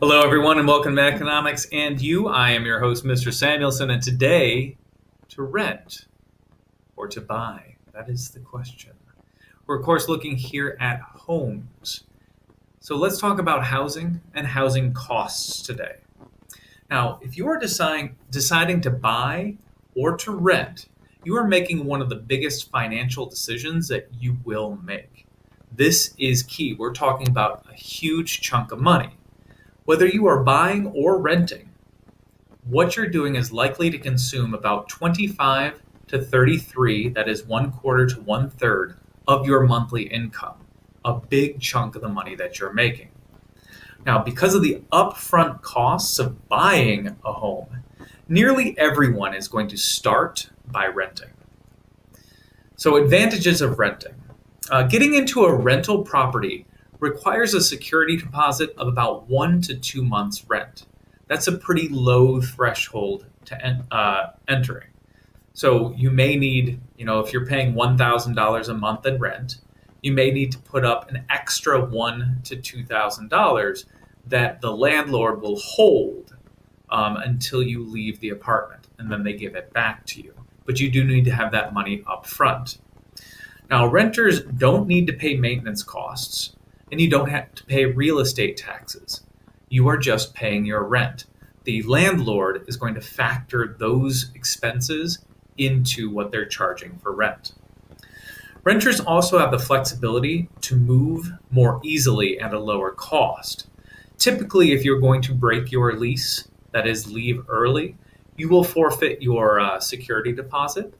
Hello, everyone, and welcome to Economics and You. I am your host, Mr. Samuelson, and today, to rent or to buy? That is the question. We're, of course, looking here at homes. So let's talk about housing and housing costs today. Now, if you are deciding to buy or to rent, you are making one of the biggest financial decisions that you will make. This is key. We're talking about a huge chunk of money. Whether you are buying or renting, what you're doing is likely to consume about 25 to 33, that is 1/4 to 1/3 of your monthly income, a big chunk of the money that you're making. Now, because of the upfront costs of buying a home, nearly everyone is going to start by renting. So, advantages of renting. Getting into a rental property requires a security deposit of about 1 to 2 months rent. That's a pretty low threshold to entering. So you may need, if you're paying $1,000 a month in rent, you may need to put up an extra $1,000 to $2,000 that the landlord will hold until you leave the apartment, and then they give it back to you. But you do need to have that money up front. Now, renters don't need to pay maintenance costs, and you don't have to pay real estate taxes. You are just paying your rent. The landlord is going to factor those expenses into what they're charging for rent. Renters also have the flexibility to move more easily at a lower cost. Typically, if you're going to break your lease, that is, leave early, you will forfeit your security deposit.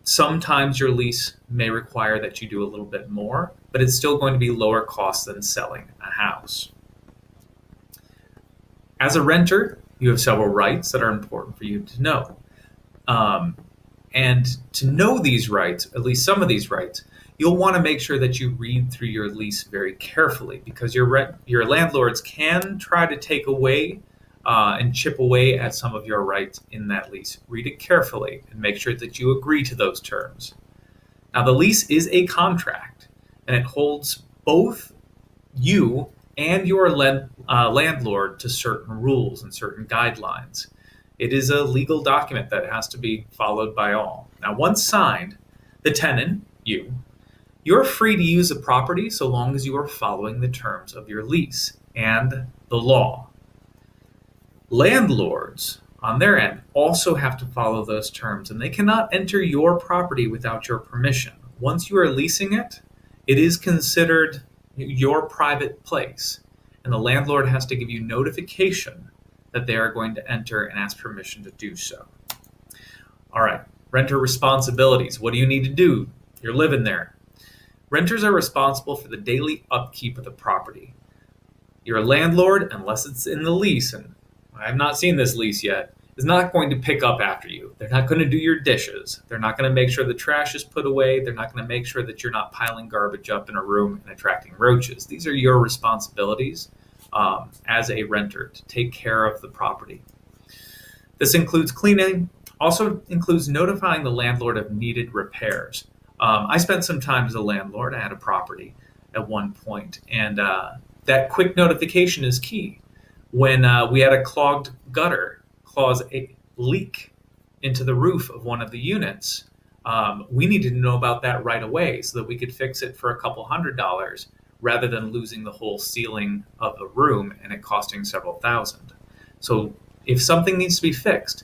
Sometimes your lease may require that you do a little bit more, but it's still going to be lower cost than selling a house. As a renter, you have several rights that are important for you to know. And to know these rights, at least some of these rights, you'll want to make sure that you read through your lease very carefully, because your landlords can try to take away and chip away at some of your rights in that lease. Read it carefully and make sure that you agree to those terms. Now, the lease is a contract, and it holds both you and your landlord to certain rules and certain guidelines. It is a legal document that has to be followed by all. Now, once signed, the tenant, you're free to use the property so long as you are following the terms of your lease and the law. Landlords, on their end, also have to follow those terms, and they cannot enter your property without your permission. Once you are leasing it, it is considered your private place, and the landlord has to give you notification that they are going to enter and ask permission to do so. All right, renter responsibilities. What do you need to do? You're living there. Renters are responsible for the daily upkeep of the property. Your landlord, unless it's in the lease, and I have not seen this lease yet, is not going to pick up after you. They're not going to do your dishes. They're not going to make sure the trash is put away. They're not going to make sure that you're not piling garbage up in a room and attracting roaches. These are your responsibilities as a renter, to take care of the property. This includes cleaning, also includes notifying the landlord of needed repairs. I spent some time as a landlord. I had a property at one point, and that quick notification is key. When we had a clogged gutter cause a leak into the roof of one of the units, we needed to know about that right away so that we could fix it for a couple $100 rather than losing the whole ceiling of the room and it costing several thousand. So if something needs to be fixed,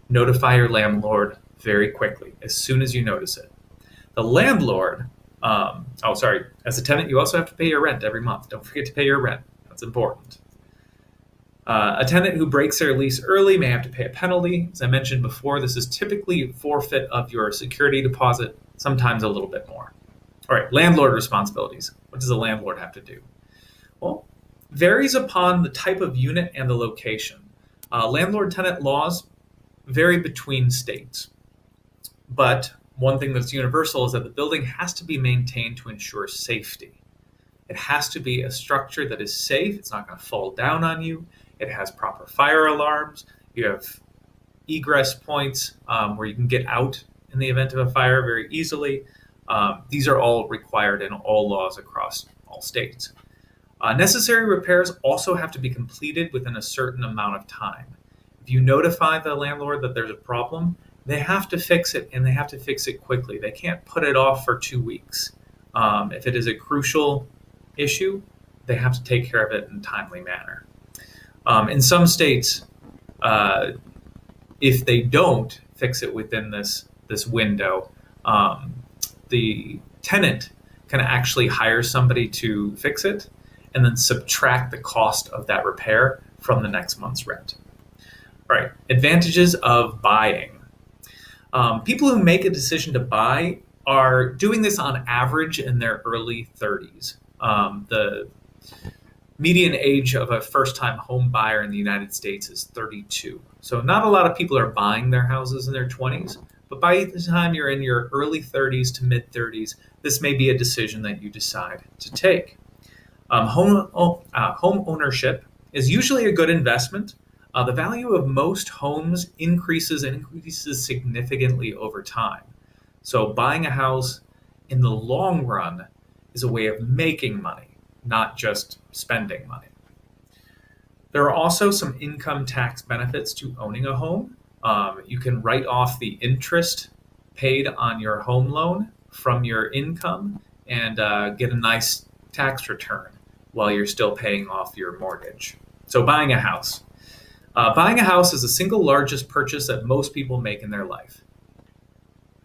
notify your landlord very quickly as soon as you notice it. The landlord, as a tenant, you also have to pay your rent every month. Don't forget to pay your rent. That's important. A tenant who breaks their lease early may have to pay a penalty. As I mentioned before, this is typically forfeit of your security deposit, sometimes a little bit more. All right, landlord responsibilities. What does a landlord have to do? Well, varies upon the type of unit and the location. Landlord-tenant laws vary between states. But one thing that's universal is that the building has to be maintained to ensure safety. It has to be a structure that is safe. It's not going to fall down on you. It has proper fire alarms. You have egress points where you can get out in the event of a fire very easily. These are all required in all laws across all states. Necessary repairs also have to be completed within a certain amount of time. If you notify the landlord that there's a problem, they have to fix it, and they have to fix it quickly. They can't put it off for 2 weeks. If it is a crucial issue, they have to take care of it in a timely manner. In some states, if they don't fix it within this window, the tenant can actually hire somebody to fix it and then subtract the cost of that repair from the next month's rent. All right, advantages of buying. People who make a decision to buy are doing this on average in their early 30s. The median age of a first-time home buyer in the United States is 32. So not a lot of people are buying their houses in their 20s, but by the time you're in your early 30s to mid 30s, this may be a decision that you decide to take. Home ownership is usually a good investment. The value of most homes increases significantly over time. So buying a house in the long run is a way of making money, not just spending money. There are also some income tax benefits to owning a home. You can write off the interest paid on your home loan from your income and get a nice tax return while you're still paying off your mortgage. So buying a house. Buying a house is the single largest purchase that most people make in their life.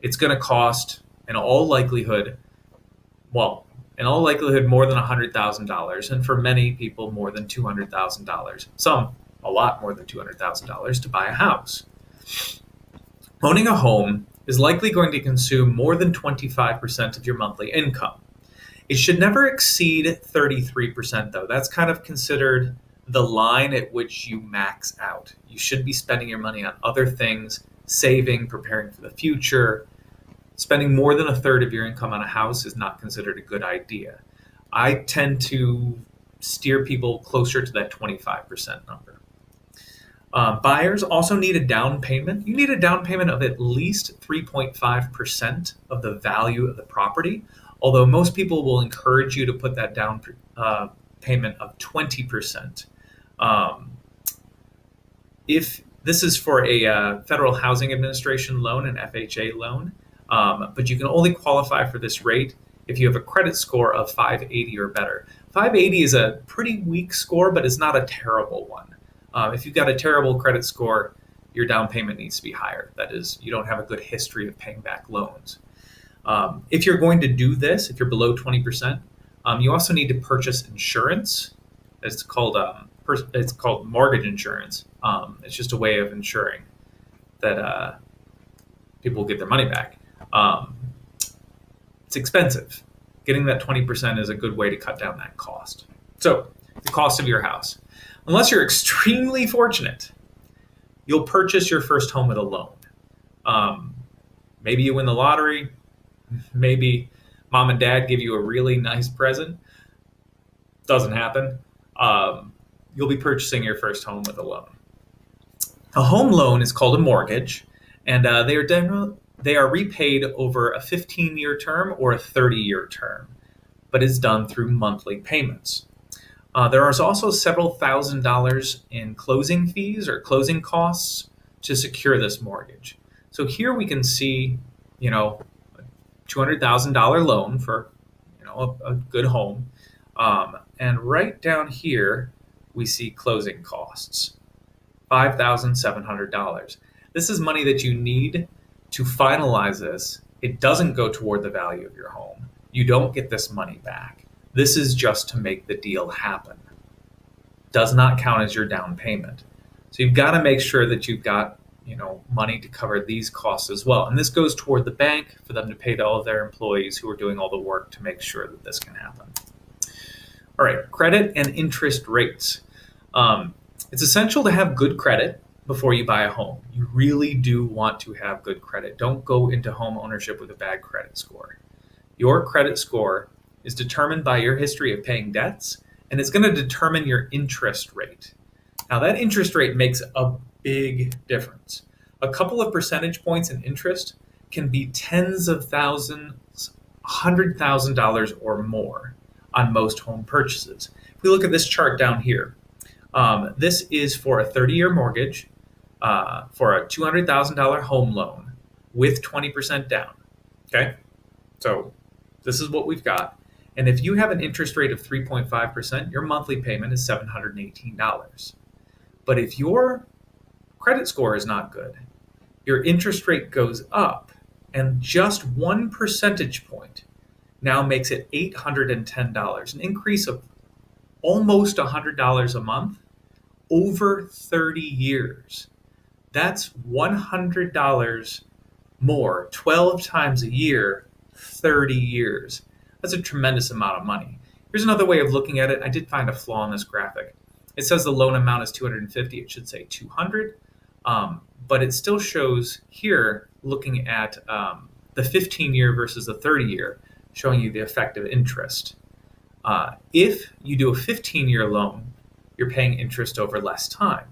It's going to cost, in all likelihood, more than $100,000, and for many people, more than $200,000. Some, a lot more than $200,000 to buy a house. Owning a home is likely going to consume more than 25% of your monthly income. It should never exceed 33%, though. That's kind of considered the line at which you max out. You should be spending your money on other things, saving, preparing for the future. Spending more than a third of your income on a house is not considered a good idea. I tend to steer people closer to that 25% number. Buyers also need a down payment. You need a down payment of at least 3.5% of the value of the property, although most people will encourage you to put that down payment of 20%. If this is for a Federal Housing Administration loan, an FHA loan, but you can only qualify for this rate if you have a credit score of 580 or better. 580 is a pretty weak score, but it's not a terrible one. If you've got a terrible credit score, your down payment needs to be higher. That is, you don't have a good history of paying back loans. If you're going to do this, if you're below 20%, you also need to purchase insurance. It's called mortgage insurance. It's just a way of ensuring that people will get their money back. It's expensive. Getting that 20% is a good way to cut down that cost. So, the cost of your house. Unless you're extremely fortunate, you'll purchase your first home with a loan. Maybe you win the lottery. Maybe mom and dad give you a really nice present. Doesn't happen. You'll be purchasing your first home with a loan. A home loan is called a mortgage, and they are repaid over a 15-year term or a 30-year term, but is done through monthly payments. There is also several $1,000s in closing fees or closing costs to secure this mortgage. So here we can see, a $200,000 loan for, a good home. And right down here, we see closing costs, $5,700. This is money that you need to finalize this. It doesn't go toward the value of your home. You don't get this money back. This is just to make the deal happen. Does not count as your down payment. So you've got to make sure that you've got, money to cover these costs as well. And this goes toward the bank for them to pay to all of their employees who are doing all the work to make sure that this can happen. All right, credit and interest rates. It's essential to have good credit before you buy a home. You really do want to have good credit. Don't go into home ownership with a bad credit score. Your credit score is determined by your history of paying debts, and it's going to determine your interest rate. Now, that interest rate makes a big difference. A couple of percentage points in interest can be tens of thousands, $100,000 or more on most home purchases. If we look at this chart down here, this is for a 30-year mortgage for a $200,000 home loan with 20% down. Okay, so this is what we've got. And if you have an interest rate of 3.5%, your monthly payment is $718. But if your credit score is not good, your interest rate goes up, and just 1 percentage point now makes it $810, an increase of almost $100 a month over 30 years. That's $100 more, 12 times a year, 30 years. That's a tremendous amount of money. Here's another way of looking at it. I did find a flaw in this graphic. It says the loan amount is 250. It should say 200. But it still shows here, looking at the 15-year versus the 30-year, showing you the effective interest. If you do a 15-year loan, you're paying interest over less time.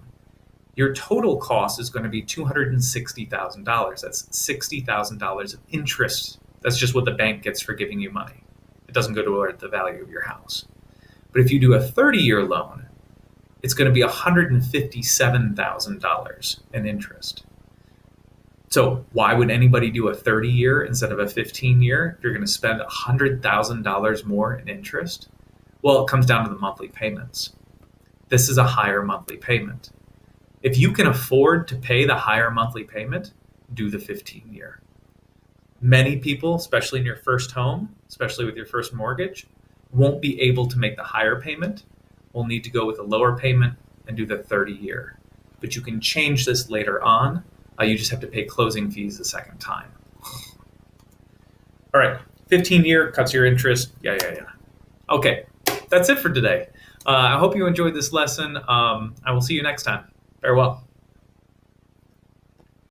Your total cost is going to be $260,000. That's $60,000 of interest. That's just what the bank gets for giving you money. It doesn't go toward the value of your house. But if you do a 30-year loan, it's going to be $157,000 in interest. So why would anybody do a 30-year instead of a 15-year if you're going to spend $100,000 more in interest? Well, it comes down to the monthly payments. This is a higher monthly payment. If you can afford to pay the higher monthly payment, do the 15-year. Many people, especially in your first home, especially with your first mortgage, won't be able to make the higher payment. Will need to go with a lower payment and do the 30-year. But you can change this later on. You just have to pay closing fees the second time. All right, 15-year cuts your interest. Yeah. Okay, that's it for today. I hope you enjoyed this lesson. I will see you next time. Farewell.